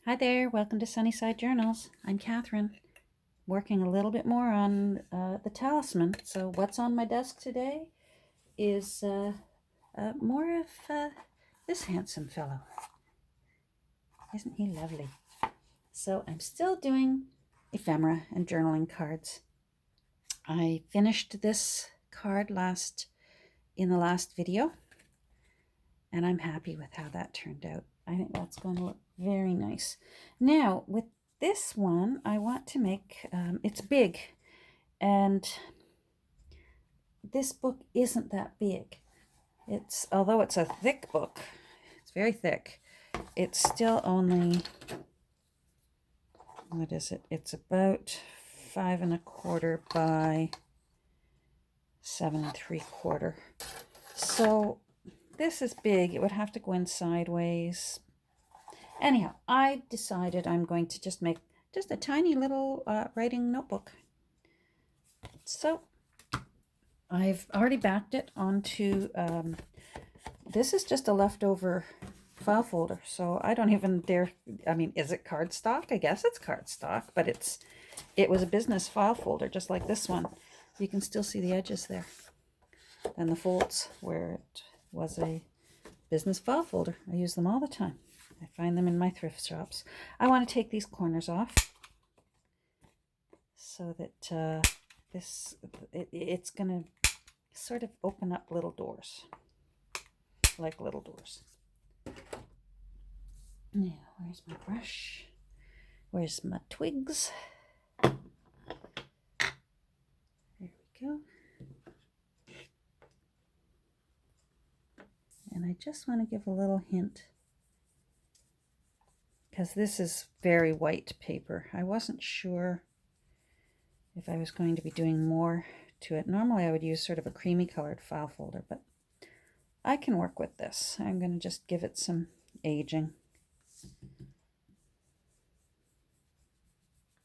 Hi there, welcome to Sunnyside Journals. I'm Catherine, working a little bit more on the Talisman. So what's on my desk today is more of this handsome fellow. Isn't he lovely? So I'm still doing ephemera and journaling cards. I finished this card in the last video, and I'm happy with how that turned out. I think that's going to look very nice. Now, with this one, I want to make, it's big, and this book isn't that big. Although it's a thick book, it's very thick, it's still only, what is it? It's about 5¼ by 7¾ So this is big. It would have to go in sideways. Anyhow, I decided I'm going to just make just a tiny little writing notebook. So I've already backed it onto, this is just a leftover file folder, so I don't even dare, is it cardstock? I guess it's cardstock, but it was a business file folder, just like this one. You can still see the edges there and the folds where it was a business file folder. I use them all the time. I find them in my thrift shops. I want to take these corners off so that it's going to sort of open up little doors, like little doors. Now, where's my brush? Where's my twigs? There we go. And I just want to give a little hint, because this is very white paper. I wasn't sure if I was going to be doing more to it. Normally I would use sort of a creamy colored file folder, but I can work with this. I'm going to just give it some aging.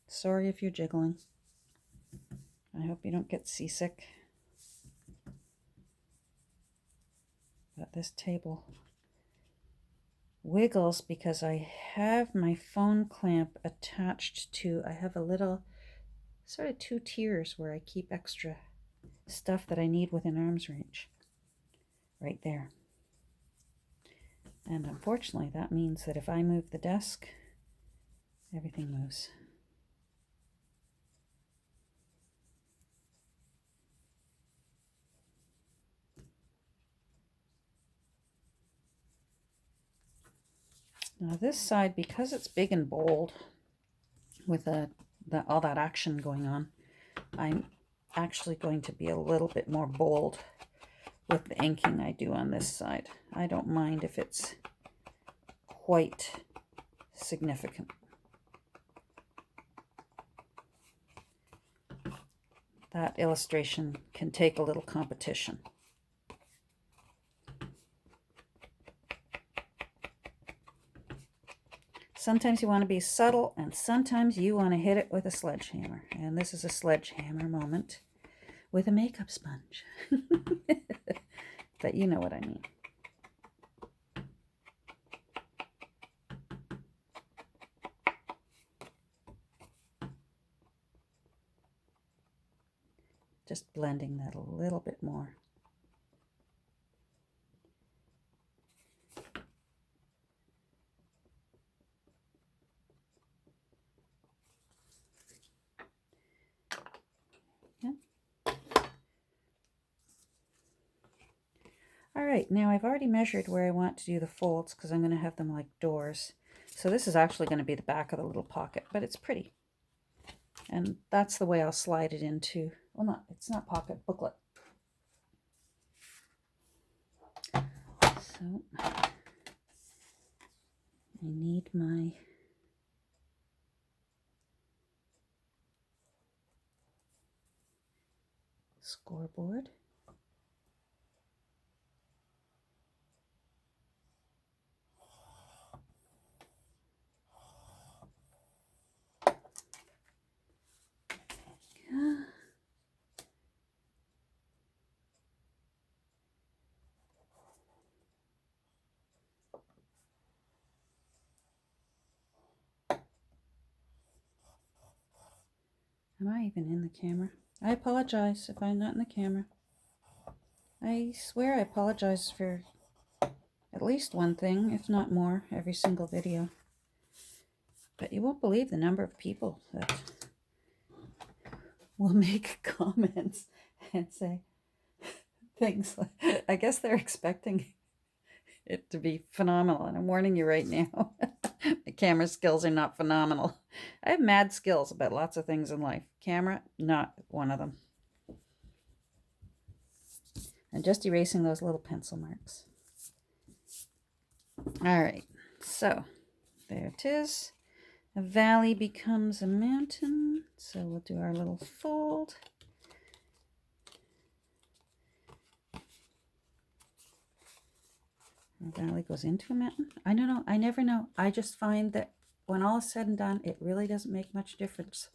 Sorry if you're jiggling. I hope you don't get seasick. But this table wiggles because I have my phone clamp attached to, I have a little sort of 2 tiers where I keep extra stuff that I need within arm's reach. Right there. And unfortunately, that means that if I move the desk, everything moves. Now this side, because it's big and bold with all that action going on, I'm actually going to be a little bit more bold with the inking I do on this side. I don't mind if it's quite significant. That illustration can take a little competition. Sometimes you want to be subtle, and sometimes you want to hit it with a sledgehammer. And this is a sledgehammer moment with a makeup sponge. But you know what I mean. Just blending that a little bit more. All right, now I've already measured where I want to do the folds because I'm going to have them like doors. So this is actually going to be the back of the little pocket, but it's pretty. And that's the way I'll slide it into, well, it's not pocket, booklet. So I need my scoreboard. Am I even in the camera? I apologize if I'm not in the camera. I swear I apologize for at least one thing, if not more, every single video. But you won't believe the number of people that will make comments and say things like, I guess they're expecting it to be phenomenal. And I'm warning you right now, my camera skills are not phenomenal. I have mad skills about lots of things in life. Camera, not one of them. I'm just erasing those little pencil marks. All right, so there it is. A valley becomes a mountain. So we'll do our little fold. A valley goes into a mountain. I don't know. I never know. I just find that when all is said and done, it really doesn't make much difference.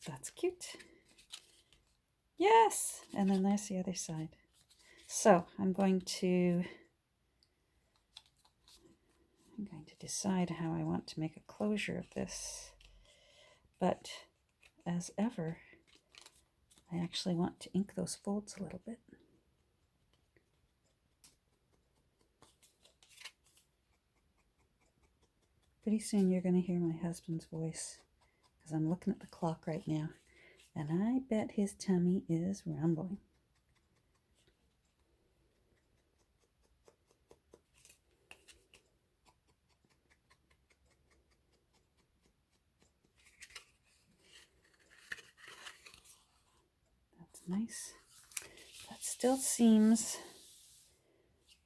That's cute. Yes. And then there's the other side. So I'm going to decide how I want to make a closure of this. But as ever, I actually want to ink those folds a little bit. Pretty soon you're going to hear my husband's voice because I'm looking at the clock right now, and I bet his tummy is rumbling. That's nice. That still seems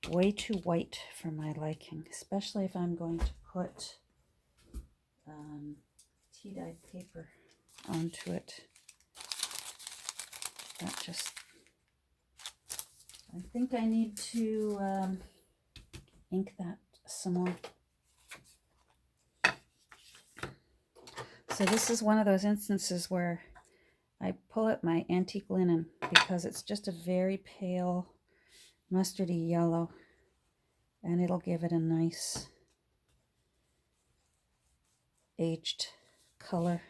way too white for my liking, especially if I'm going to put tea-dyed paper onto it. That just, I think I need to ink that some more. So this is one of those instances where I pull out my antique linen because it's just a very pale mustardy yellow, and it'll give it a nice aged color.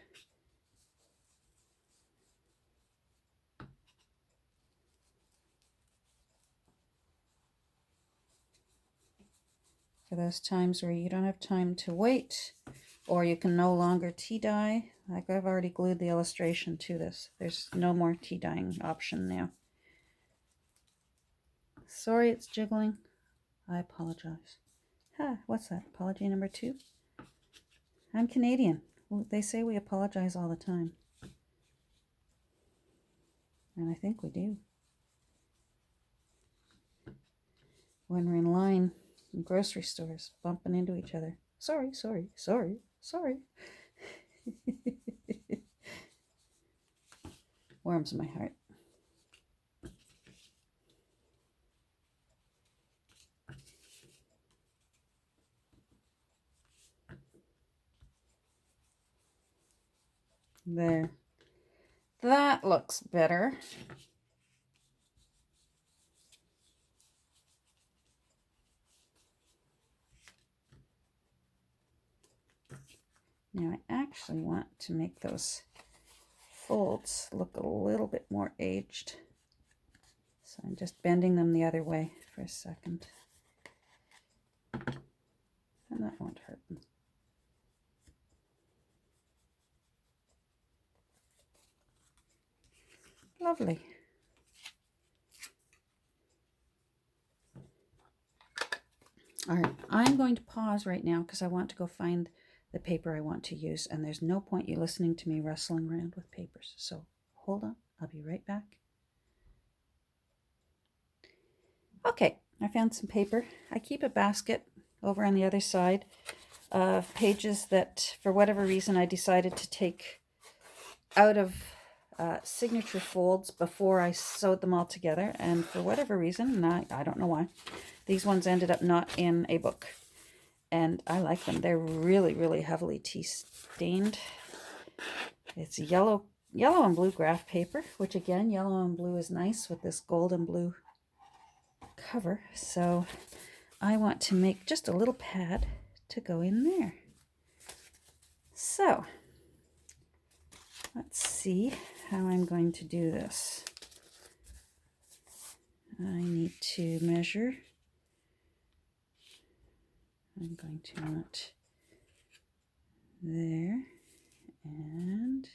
For those times where you don't have time to wait, or you can no longer tea dye, like I've already glued the illustration to this. There's no more tea dyeing option now. Sorry it's jiggling. I apologize. What's that? Apology number 2? I'm Canadian. Well, they say we apologize all the time. And I think we do. When we're in line in grocery stores, bumping into each other. Sorry, sorry, sorry, sorry. Warms my heart. There. That looks better. Now I actually want to make those folds look a little bit more aged. So I'm just bending them the other way for a second. And that won't hurt them. Lovely. All right, I'm going to pause right now because I want to go find the paper I want to use, and there's no point you listening to me wrestling around with papers. So hold on, I'll be right back. Okay, I found some paper. I keep a basket over on the other side of pages that, for whatever reason, I decided to take out of signature folds before I sewed them all together, and for whatever reason, and I don't know why, these ones ended up not in a book, and I like them. They're really, really heavily tea stained. It's yellow and blue graph paper, which again, yellow and blue is nice with this gold and blue cover. So I want to make just a little pad to go in there. So Let's see how I'm going to do this. I need to measure. I'm going to want there, and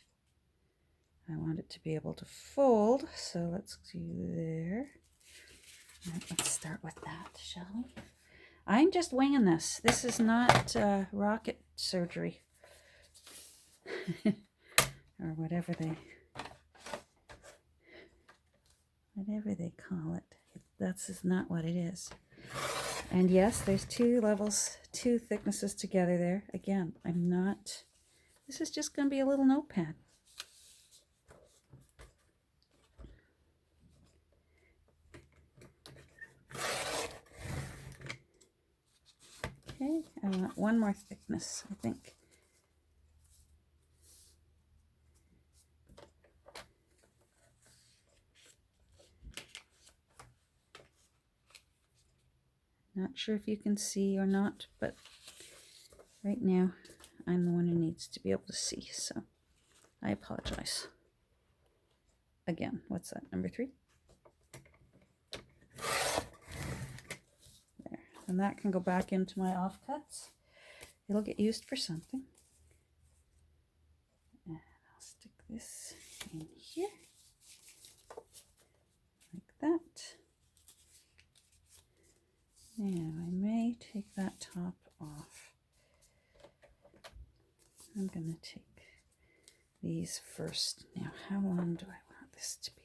I want it to be able to fold, so let's do there. Right, let's start with that, shall we? I'm just winging this. This is not rocket surgery. Or whatever they call it. That's just not what it is. And yes, there's two levels, two thicknesses together there. Again, this is just going to be a little notepad. Okay, I want one more thickness, I think. Not sure if you can see or not, but right now I'm the one who needs to be able to see, so I apologize. Again, what's that, number 3? There, and that can go back into my offcuts. It'll get used for something. And I'll stick this in here, like that. Now I may take that top off. I'm going to take these first. Now, how long do I want this to be?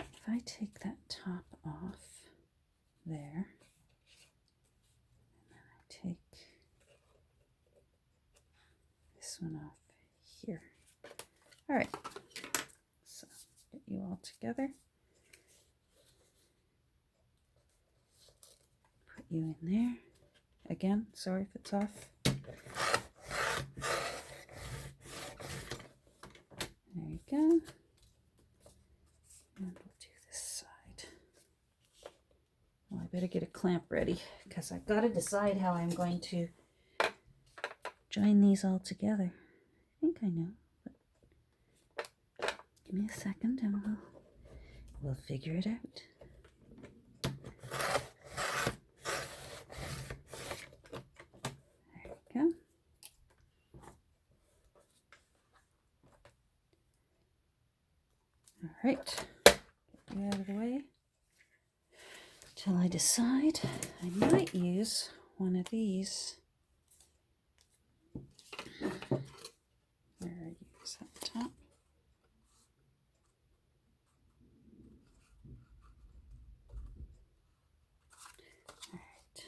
If I take that top off there, and then I take this one off here. All right, so get you all together. Put you in there. Again, sorry if it's off. There you go. And we'll do this side. Well, I better get a clamp ready because I've got to decide how I'm going to join these all together. I think I know, but give me a second and we'll figure it out. Go. All right, get you out of the way till I decide. I might use one of these. Where are you? Is that the top? All right.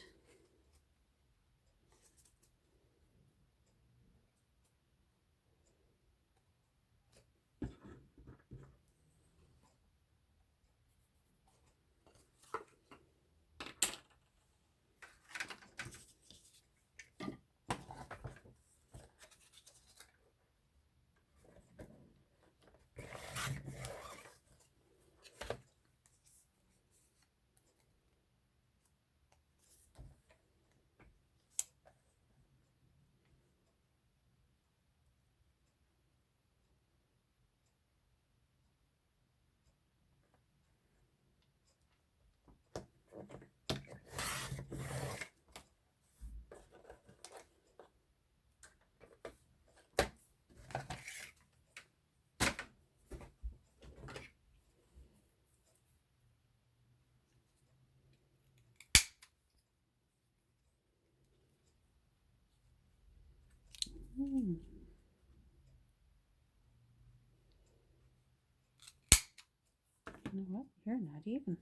You know what? You're not even.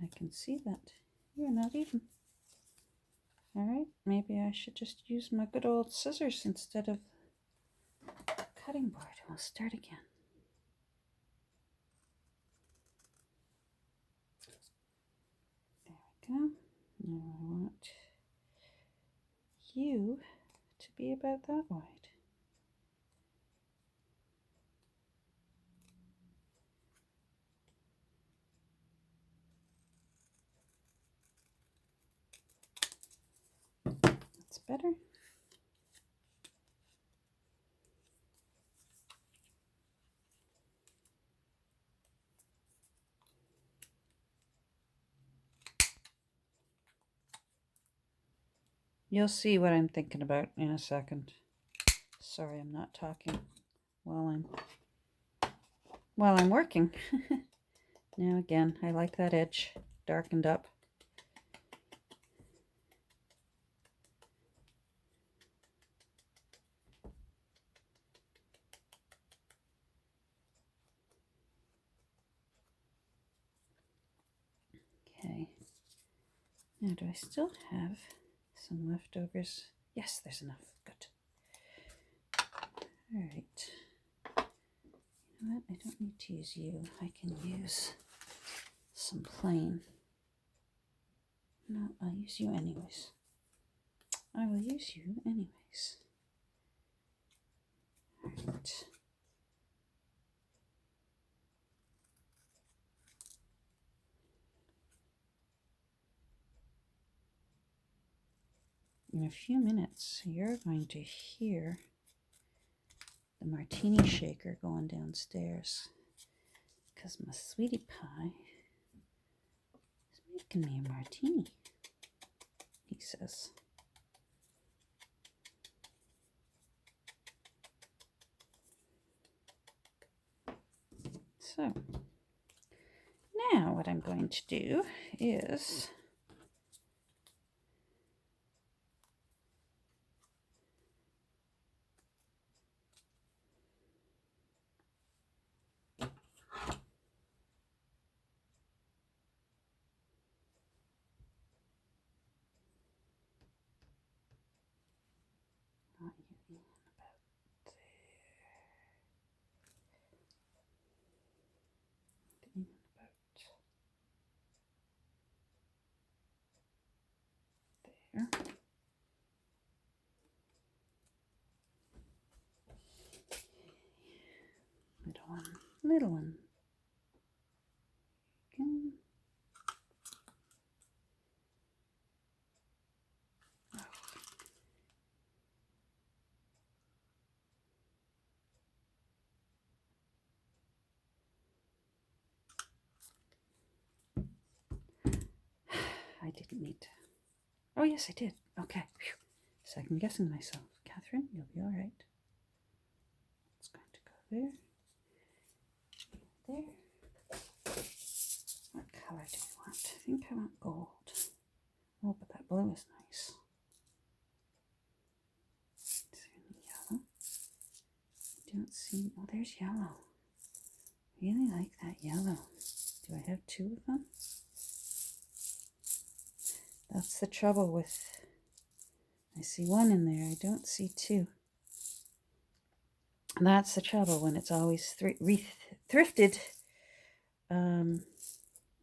I can see that. You're not even. All right, maybe I should just use my good old scissors instead of cutting board. We'll start again. There we go. Now I want you to be about that wide. That's better. You'll see what I'm thinking about in a second. Sorry, I'm not talking while I'm working. Now again, I like that edge darkened up. Okay. Now, do I still have some leftovers? Yes, there's enough. Good. All right. You know what? I don't need to use you. I can use some plain. No, I'll use you anyways. I will use you anyways. All right. In a few minutes, you're going to hear the martini shaker going downstairs because my sweetie pie is making me a martini, he says. So now what I'm going to do is there. Little one. Okay. I didn't need to. Oh, yes, I did. Okay. Phew. Second guessing myself. Catherine, you'll be all right. It's going to go there. There. What color do you want? I think I want gold. Oh, but that blue is nice. Is there any yellow? I don't see. Oh, there's yellow. Really like that yellow. Do I have two of them? That's the trouble with. I see one in there. I don't see two. That's the trouble when it's always thrifted.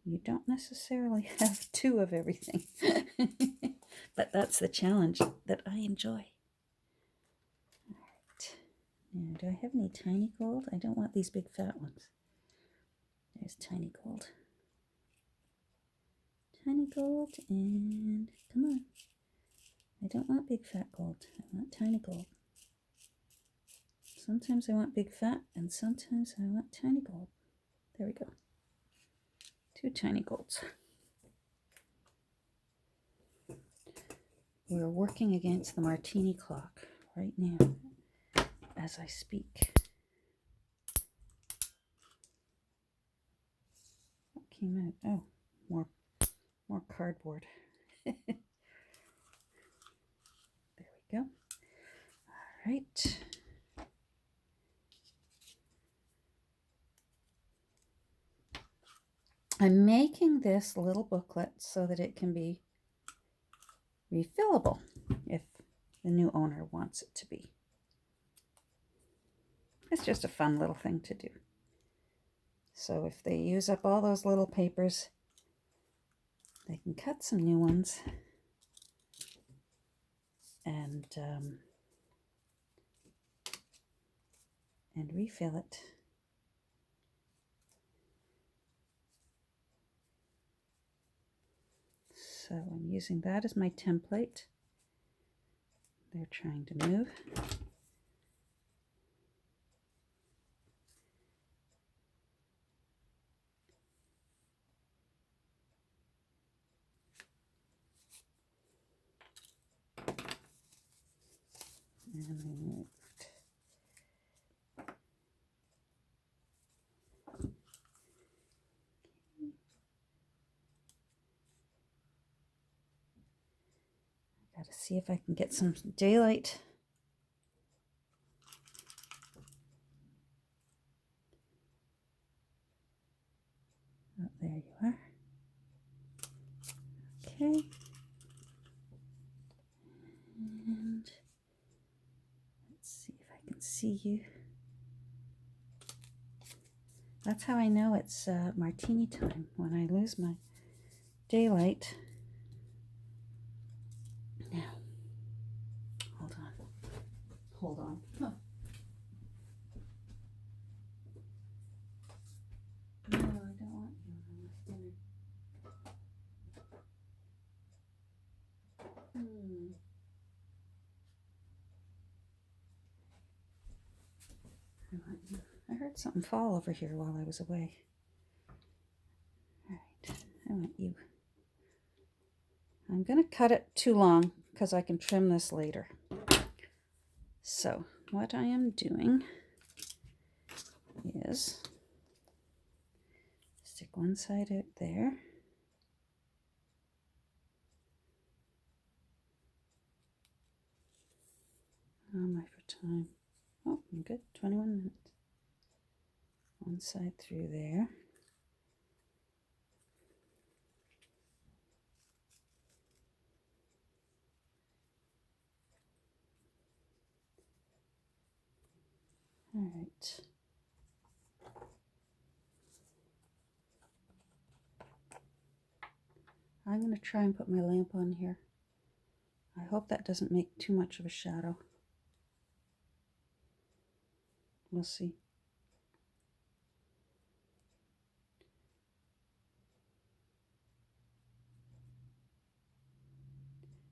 You don't necessarily have two of everything. But that's the challenge that I enjoy. All right. Now, do I have any tiny gold? I don't want these big fat ones. There's tiny gold. Tiny gold and come on. I don't want big fat gold. I want tiny gold. Sometimes I want big fat and sometimes I want tiny gold. There we go. Two tiny golds. We're working against the martini clock right now as I speak. What came out? Oh, more cardboard. There we go. All right. I'm making this little booklet so that it can be refillable if the new owner wants it to be. It's just a fun little thing to do. So if they use up all those little papers, they can cut some new ones and refill it. So I'm using that as my template. They're trying to move. Gotta see if I can get some daylight. Oh, there you are. Okay. And let's see if I can see you. That's how I know it's martini time, when I lose my daylight. Now, hold on. Hold on. Huh. No, I don't want you on dinner. I heard something fall over here while I was away. All right, I want you. I'm going to cut it too long because I can trim this later. So what I am doing is stick one side out there. How am I for time? Oh, I'm good. 21 minutes. One side through there. All right. I'm going to try and put my lamp on here. I hope that doesn't make too much of a shadow. We'll see.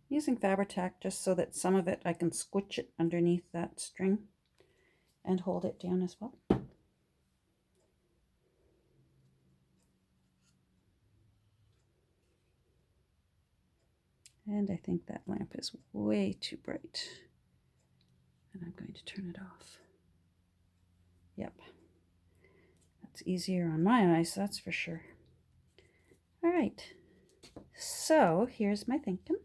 Using Fabri-Tac just so that some of it I can squitch it underneath that string and hold it down as well. And I think that lamp is way too bright. And I'm going to turn it off. Yep. That's easier on my eyes, that's for sure. All right. So here's my thinking.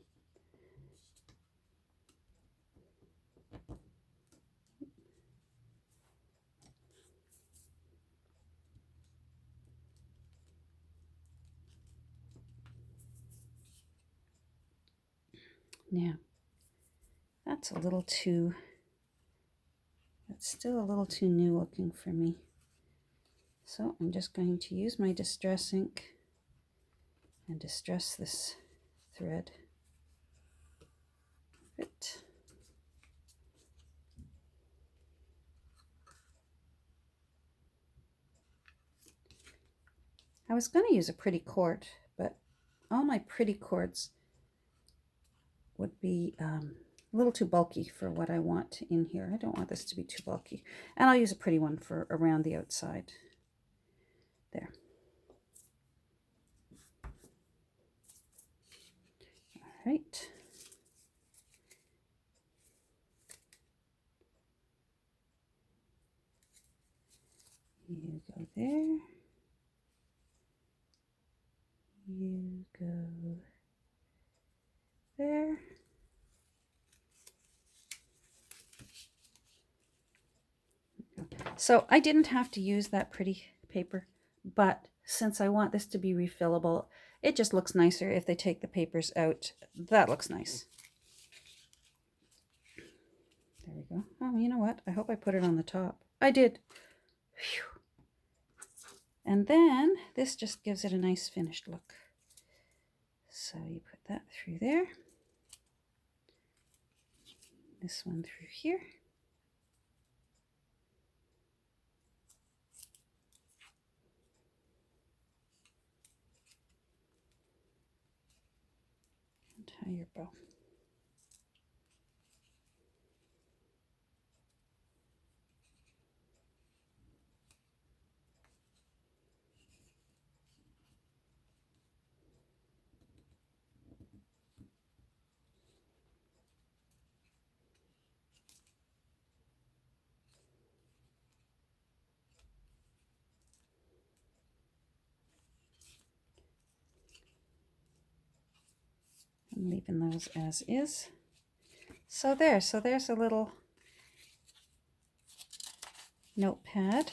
Now, that's a little too, that's still a little too new looking for me. So I'm just going to use my distress ink and distress this thread. It. I was going to use a pretty cord, but all my pretty cords would be a little too bulky for what I want in here. I don't want this to be too bulky. And I'll use a pretty one for around the outside. There. All right. You go there. You go there. So I didn't have to use that pretty paper, but since I want this to be refillable, it just looks nicer if they take the papers out. That looks nice. There we go. Oh, you know what? I hope I put it on the top. I did. Whew. And then this just gives it a nice finished look. So you put that through there. This one through here. And tie your bow. I'm leaving those as is. So there's a little notepad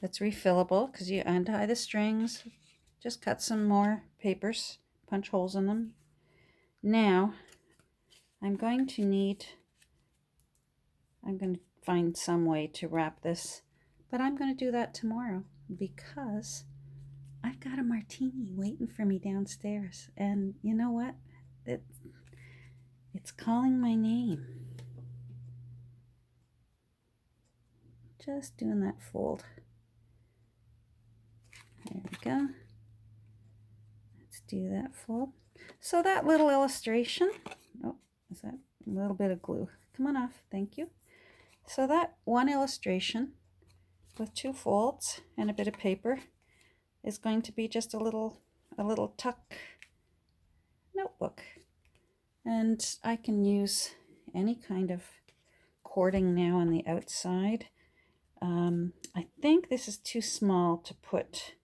that's refillable because you untie the strings, just cut some more papers, punch holes in them. Now I'm going to find some way to wrap this, but I'm going to do that tomorrow because I've got a martini waiting for me downstairs, and you know what? It's calling my name. Just doing that fold. There we go. Let's do that fold. So that little illustration, oh, is that a little bit of glue? Come on off, thank you. So that one illustration with 2 folds and a bit of paper is going to be just a little tuck notebook. And I can use any kind of cording now on the outside. I think this is too small to put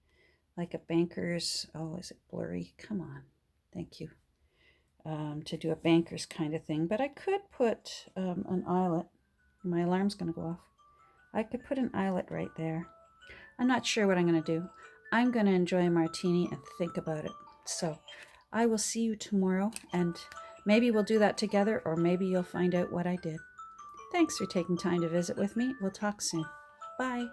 like a banker's, oh, is it blurry? Come on, thank you. To do a banker's kind of thing, but I could put an eyelet. My alarm's going to go off. I could put an eyelet right there. I'm not sure what I'm going to do. I'm going to enjoy a martini and think about it. So I will see you tomorrow, and maybe we'll do that together, or maybe you'll find out what I did. Thanks for taking time to visit with me. We'll talk soon. Bye.